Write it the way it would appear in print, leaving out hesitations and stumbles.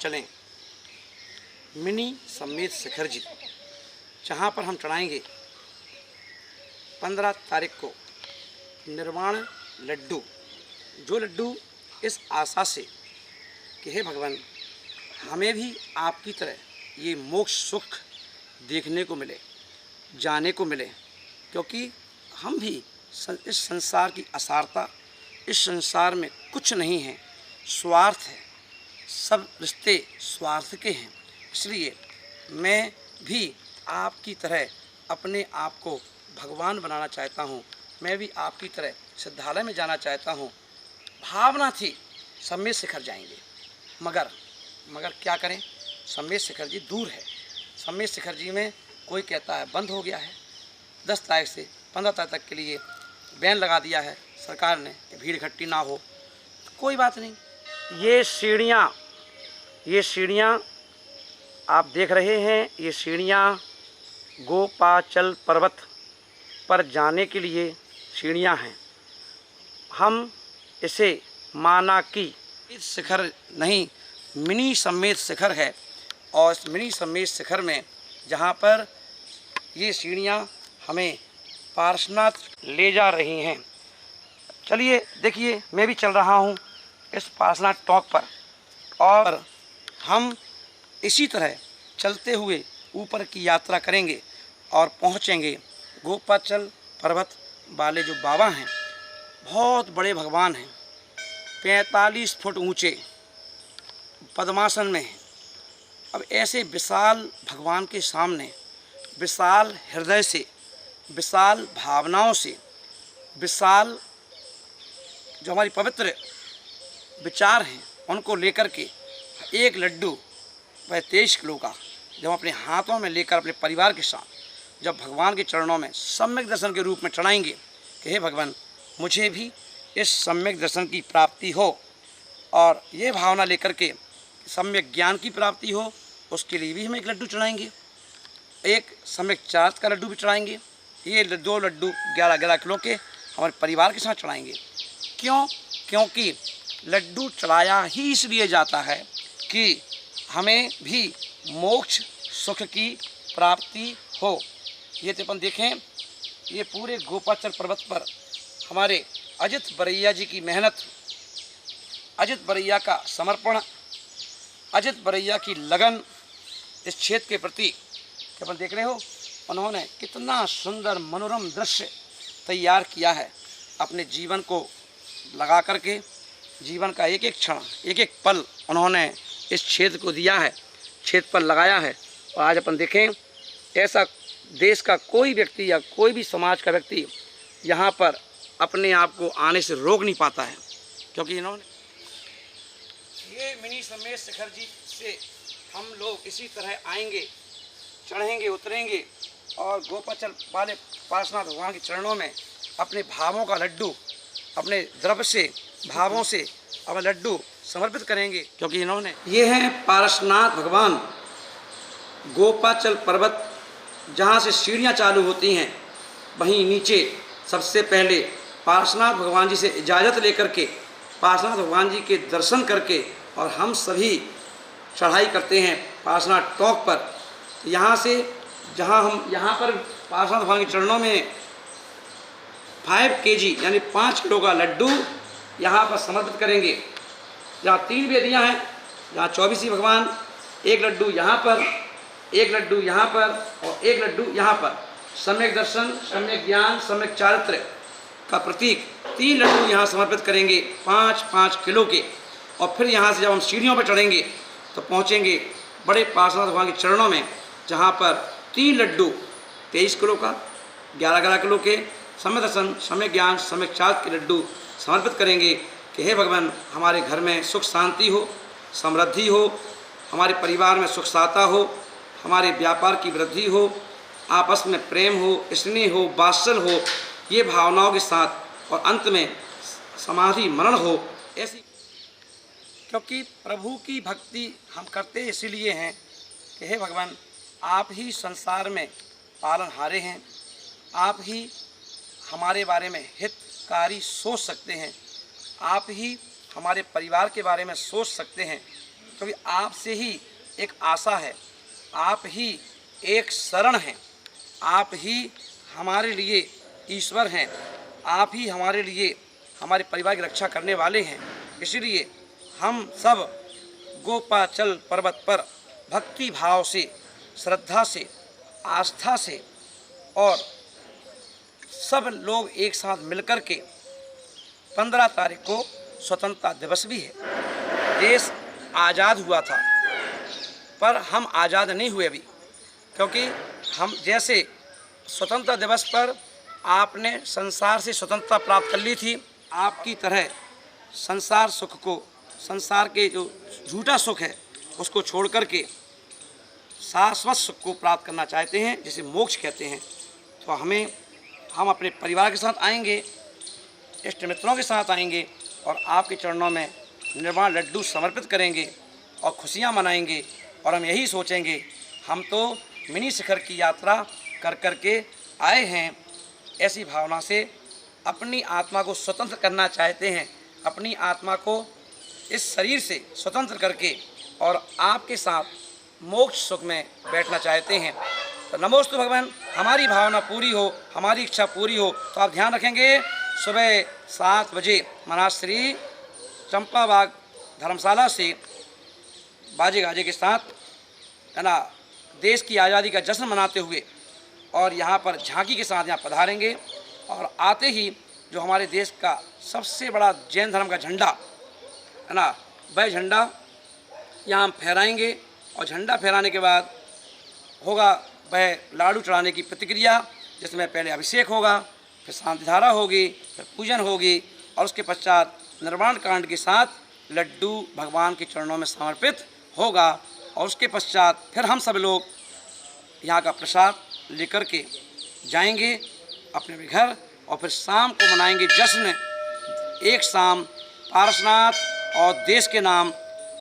चलें मिनी सम्मेत शिखर जी, जहाँ पर हम चढ़ाएंगे 15 तारीख को निर्वाण लड्डू। जो लड्डू इस आशा से कि हे भगवान हमें भी आपकी तरह ये मोक्ष सुख देखने को मिले, जाने को मिले, क्योंकि हम भी इस संसार की असारता, इस संसार में कुछ नहीं है, स्वार्थ है, सब रिश्ते स्वार्थ के हैं। इसलिए मैं भी आपकी तरह अपने आप को भगवान बनाना चाहता हूँ। मैं भी आपकी तरह सिद्धालय में जाना चाहता हूँ। भावना थी सम्मेत शिखर जाएंगे, मगर क्या करें, सम्मेत शिखर जी दूर है। सम्मेत शिखर जी में कोई कहता है बंद हो गया है। 10 तारीख से 15 तारीख तक के लिए बैन लगा दिया है सरकार ने कि भीड़ इकट्ठी ना हो। तो कोई बात नहीं। ये सीढ़ियाँ आप देख रहे हैं, ये सीढ़ियाँ गोपाचल पर्वत पर जाने के लिए सीढ़ियाँ हैं। हम इसे माना कि इस शिखर नहीं, मिनी सम्मेत शिखर है। और इस मिनी सम्मेत शिखर में जहाँ पर ये सीढ़ियाँ हमें पार्श्वनाथ ले जा रही हैं। चलिए देखिए, मैं भी चल रहा हूँ इस पार्श्वनाथ टॉप पर, और हम इसी तरह चलते हुए ऊपर की यात्रा करेंगे और पहुँचेंगे गोपाचल पर्वत वाले जो बाबा हैं, बहुत बड़े भगवान हैं, 45 फुट ऊंचे पद्मासन में हैं। अब ऐसे विशाल भगवान के सामने विशाल हृदय से, विशाल भावनाओं से, विशाल जो हमारी पवित्र विचार हैं उनको लेकर के एक लड्डू वह 23 किलो का जब हम अपने हाथों में लेकर अपने परिवार के साथ जब भगवान के चरणों में सम्यक दर्शन के रूप में चढ़ाएंगे कि हे भगवान मुझे भी इस सम्यक दर्शन की प्राप्ति हो, और ये भावना लेकर के सम्यक ज्ञान की प्राप्ति हो, उसके लिए भी हम एक लड्डू चढ़ाएंगे। एक सम्यक चार्ज का लड्डू भी चढ़ाएंगे। ये 2 लड्डू 11-11 किलो के हमारे परिवार के साथ चढ़ाएंगे। क्यों? क्योंकि लड्डू चढ़ाया ही इसलिए जाता है कि हमें भी मोक्ष सुख की प्राप्ति हो। ये तो अपन देखें, ये पूरे गोपाचल पर्वत पर हमारे अजित बरैया जी की मेहनत, अजित बरैया का समर्पण, अजित बरैया की लगन इस क्षेत्र के प्रति अपन देख रहे हो। उन्होंने कितना सुंदर मनोरम दृश्य तैयार किया है। अपने जीवन को लगा करके, जीवन का एक एक क्षण, एक एक पल उन्होंने इस क्षेत्र को दिया है, क्षेत्र पर लगाया है। और आज अपन देखें, ऐसा देश का कोई व्यक्ति या कोई भी समाज का व्यक्ति यहाँ पर अपने आप को आने से रोक नहीं पाता है, क्योंकि इन्होंने ये मिनी सम्मेत शिखर जी से हम लोग इसी तरह आएंगे, चढ़ेंगे, उतरेंगे और गोपाचल वाले पार्श्वनाथ भगवान के चरणों में अपने भावों का लड्डू, अपने द्रव्य से, भावों से अपना लड्डू समर्पित करेंगे। क्योंकि इन्होंने ये हैं पार्श्वनाथ भगवान, गोपाचल पर्वत जहाँ से सीढ़ियाँ चालू होती हैं, वहीं नीचे सबसे पहले पार्श्वनाथ भगवान जी से इजाज़त लेकर के पार्श्वनाथ भगवान जी के दर्शन करके और हम सभी चढ़ाई करते हैं पार्श्वनाथ टॉप पर। यहाँ से जहाँ हम यहाँ पर पार्श्वनाथ भगवान के चरणों में 5 kg यानी 5 किलो का लड्डू यहाँ पर समर्पित करेंगे। जहाँ 3 वेदियाँ हैं, जहाँ 24 भगवान, एक लड्डू यहाँ पर, एक लड्डू यहाँ पर और एक लड्डू यहाँ पर। सम्यक दर्शन, सम्यक ज्ञान, सम्यक चारित्र का प्रतीक 3 लड्डू यहाँ समर्पित करेंगे 5-5 किलो के। और फिर यहाँ से जब हम सीढ़ियों पर चढ़ेंगे तो पहुँचेंगे बड़े पार्श्वनाथ भगवान के चरणों में, जहाँ पर 3 लड्डू 23 किलो का, 11-11 किलो के सम्यक दर्शन, सम्यक ज्ञान, सम्यक चारित्र के लड्डू समर्पित करेंगे कि हे भगवान हमारे घर में सुख शांति हो, समृद्धि हो, हमारे परिवार में सुख साता हो, हमारे व्यापार की वृद्धि हो, आपस में प्रेम हो, स्नेह हो, वात्सल हो, ये भावनाओं के साथ, और अंत में समाधि मरण हो। ऐसी, क्योंकि प्रभु की भक्ति हम करते इसीलिए हैं कि हे भगवान आप ही संसार में पालनहारे हैं, आप ही हमारे बारे में हितकारी सोच सकते हैं, आप ही हमारे परिवार के बारे में सोच सकते हैं। क्योंकि आपसे ही एक आशा है, आप ही एक शरण हैं, आप ही हमारे लिए ईश्वर हैं, आप ही हमारे लिए हमारे परिवार की रक्षा करने वाले हैं। इसलिए हम सब गोपाचल पर्वत पर भक्ति भाव से, श्रद्धा से, आस्था से और सब लोग एक साथ मिलकर के 15 तारीख को स्वतंत्रता दिवस भी है। देश आज़ाद हुआ था पर हम आज़ाद नहीं हुए अभी, क्योंकि हम जैसे स्वतंत्रता दिवस पर आपने संसार से स्वतंत्रता प्राप्त कर ली थी, आपकी तरह संसार सुख को, संसार के जो झूठा सुख है उसको छोड़ कर के शाश्वत सुख को प्राप्त करना चाहते हैं, जिसे मोक्ष कहते हैं। तो हम अपने परिवार के साथ आएंगे, इष्ट मित्रों के साथ आएंगे और आपके चरणों में निर्वाण लड्डू समर्पित करेंगे और खुशियाँ मनाएंगे। और हम यही सोचेंगे, हम तो मिनी शिखर की यात्रा कर कर के आए हैं, ऐसी भावना से अपनी आत्मा को स्वतंत्र करना चाहते हैं, अपनी आत्मा को इस शरीर से स्वतंत्र करके और आपके साथ मोक्ष सुख में बैठना चाहते हैं। तो नमोस्तु भगवान, हमारी भावना पूरी हो, हमारी इच्छा पूरी हो। तो आप ध्यान रखेंगे, सुबह 7 बजे मनाश्री चंपाबाग धर्मशाला से बाजे गाजे के साथ, है ना, देश की आज़ादी का जश्न मनाते हुए और यहाँ पर झांकी के साथ यहाँ पधारेंगे। और आते ही जो हमारे देश का सबसे बड़ा जैन धर्म का झंडा, है ना, वह झंडा यहाँ हम फहराएंगे। और झंडा फहराने के बाद होगा वह लाडू चढ़ाने की प्रतिक्रिया, जिसमें पहले अभिषेक होगा, फिर शांति धारा होगी, फिर पूजन होगी और उसके पश्चात निर्वाण कांड के साथ लड्डू भगवान के चरणों में समर्पित होगा। और उसके पश्चात फिर हम सब लोग यहाँ का प्रसाद लेकर के जाएंगे अपने घर और फिर शाम को मनाएंगे जश्न। एक शाम पारसनाथ और देश के नाम